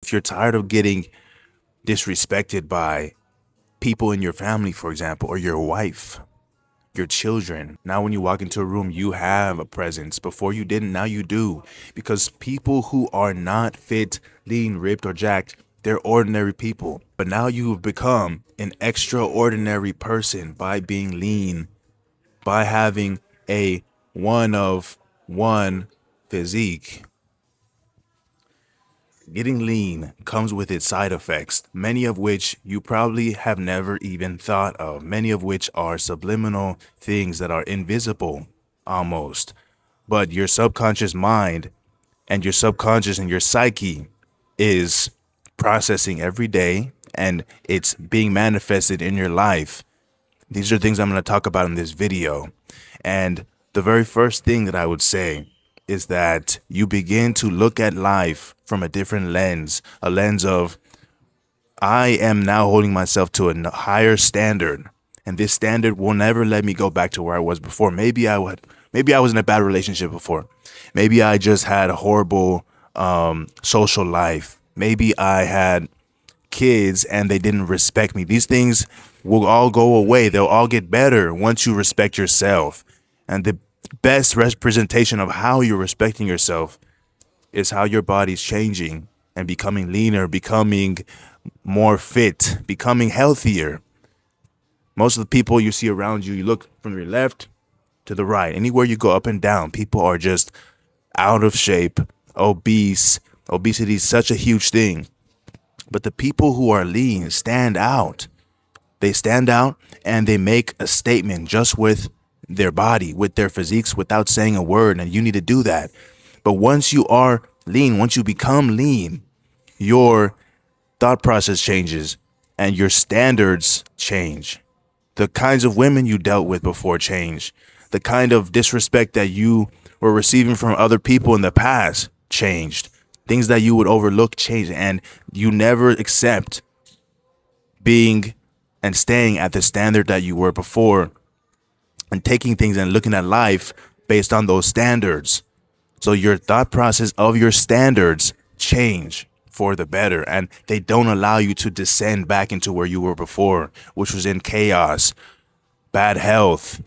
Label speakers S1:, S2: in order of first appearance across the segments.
S1: if you're tired of getting disrespected by people in your family, for example, or your wife, your children. Now, when you walk into a room, you have a presence. Before you didn't, now you do. Because people who are not fit, lean, ripped, or jacked, they're ordinary people. But now you've become an extraordinary person by being lean, by having a one of one physique. Getting lean comes with its side effects, many of which you probably have never even thought of, many of which are subliminal things that are invisible almost. But your subconscious mind and your subconscious and your psyche is processing every day, and it's being manifested in your life. These are things I'm going to talk about in this video. And the very first thing that I would say is that you begin to look at life from a different lens, a lens of, I am now holding myself to a higher standard, and this standard will never let me go back to where I was before. Maybe I was in a bad relationship before. Maybe I just had a horrible social life. Maybe I had kids and they didn't respect me. These things will all go away. They'll all get better once you respect yourself. And the best representation of how you're respecting yourself is how your body's changing and becoming leaner, becoming more fit, becoming healthier. Most of the people you see around you, you look from your left to the right, anywhere you go up and down, people are just out of shape, obese. Obesity is such a huge thing. But the people who are lean stand out. They stand out and they make a statement just with their body, with their physiques, without saying a word. And you need to do that. But once you are lean, once you become lean, your thought process changes and your standards change. The kinds of women you dealt with before change. The kind of disrespect that you were receiving from other people in the past changed. Things that you would overlook changed, and you never accept being and staying at the standard that you were before and taking things and looking at life based on those standards. So your thought process of your standards change for the better, and they don't allow you to descend back into where you were before, which was in chaos, bad health,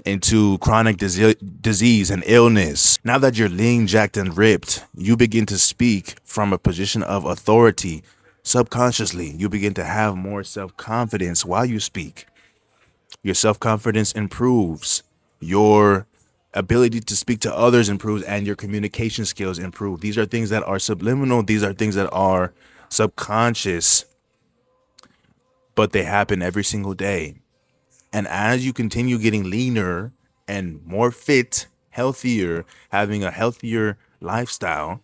S1: into chronic disease and illness. Now that you're lean, jacked, and ripped, you begin to speak from a position of authority. Subconsciously, you begin to have more self-confidence while you speak. Your self-confidence improves. Your ability to speak to others improves, and your communication skills improve. These are things that are subliminal. These are things that are subconscious, but they happen every single day. And as you continue getting leaner and more fit, healthier, having a healthier lifestyle,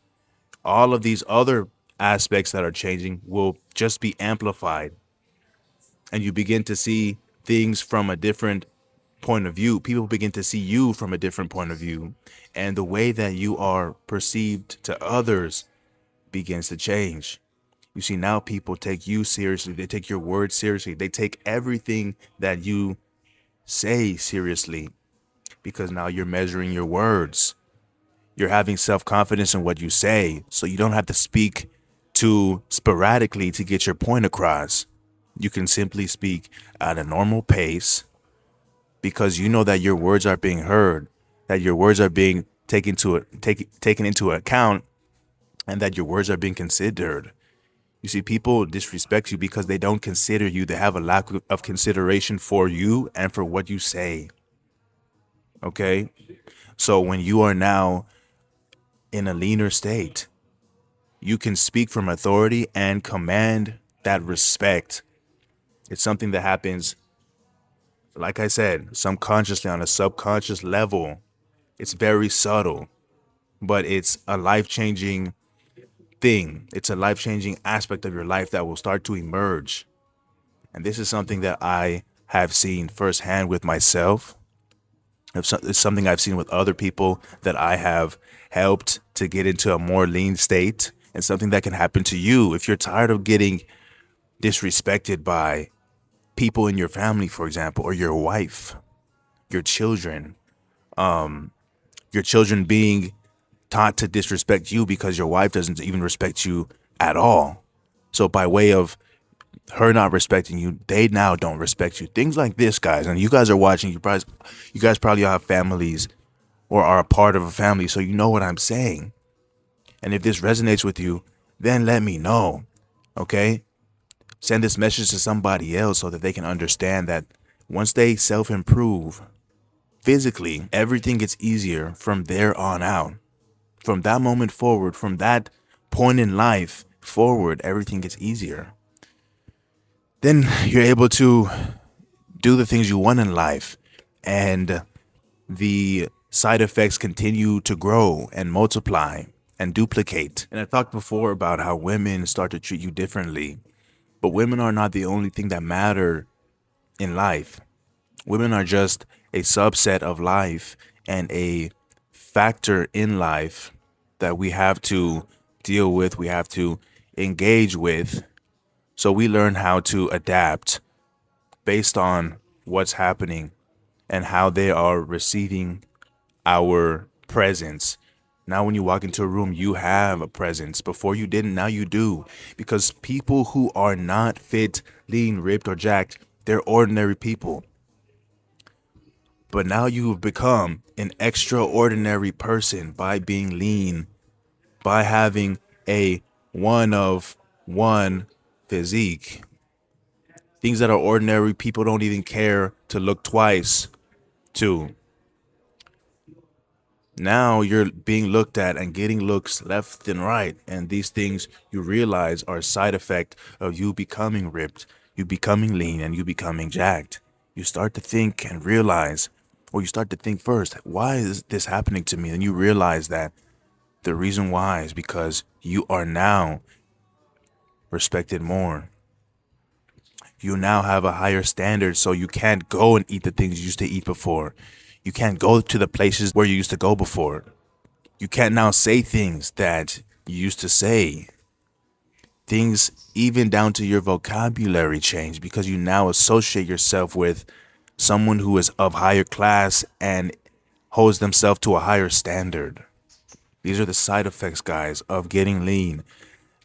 S1: all of these other aspects that are changing will just be amplified. And you begin to see things from a different point of view. People begin to see you from a different point of view. And the way that you are perceived to others begins to change. You see, now people take you seriously. They take your words seriously. They take everything that you say seriously, because now you're measuring your words. You're having self-confidence in what you say, so you don't have to speak too sporadically to get your point across. You can simply speak at a normal pace because you know that your words are being heard, that your words are being taken into account, and that your words are being considered. You see, people disrespect you because they don't consider you. They have a lack of consideration for you and for what you say. Okay? So when you are now in a leaner state, you can speak from authority and command that respect. It's something that happens, like I said, subconsciously on a subconscious level. It's very subtle, but it's a life-changing thing. It's a life-changing aspect of your life that will start to emerge. And this is something that I have seen firsthand with myself. It's something I've seen with other people that I have helped to get into a more lean state, and something that can happen to you if you're tired of getting disrespected by people in your family, for example, or your wife, your children, being taught to disrespect you because your wife doesn't even respect you at all. So by way of her not respecting you, they now don't respect you. Things like this, guys. And you guys are watching. You guys probably have families or are a part of a family, so you know what I'm saying. And if this resonates with you, then let me know. Okay? Send this message to somebody else so that they can understand that once they self improve physically, everything gets easier from there on out. From that moment forward, from that point in life forward, everything gets easier. Then you're able to do the things you want in life, and the side effects continue to grow and multiply and duplicate. And I talked before about how women start to treat you differently, but women are not the only thing that matter in life. Women are just a subset of life and a factor in life that we have to deal with, we have to engage with. So we learn how to adapt based on what's happening and how they are receiving our presence. Now, when you walk into a room, you have a presence. Before you didn't, now you do. Because people who are not fit, lean, ripped, or jacked, they're ordinary people. But now you've become an extraordinary person by being lean, by having a one of one physique. Things that are ordinary, people don't even care to look twice to. Now you're being looked at and getting looks left and right. And these things you realize are a side effect of you becoming ripped, you becoming lean, and you becoming jacked. You start to think and realize, or you start to think first, why is this happening to me? And you realize that the reason why is because you are now respected more. You now have a higher standard, so you can't go and eat the things you used to eat before. You can't go to the places where you used to go before. You can't now say things that you used to say. Things even down to your vocabulary change because you now associate yourself with someone who is of higher class and holds themselves to a higher standard. These are the side effects, guys, of getting lean.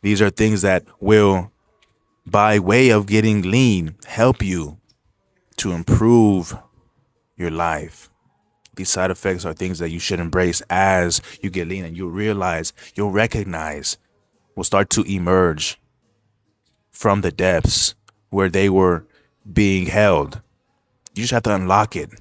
S1: These are things that will, by way of getting lean, help you to improve your life. These side effects are things that you should embrace as you get lean, and you'll recognize, will start to emerge from the depths where they were being held. You just have to unlock it.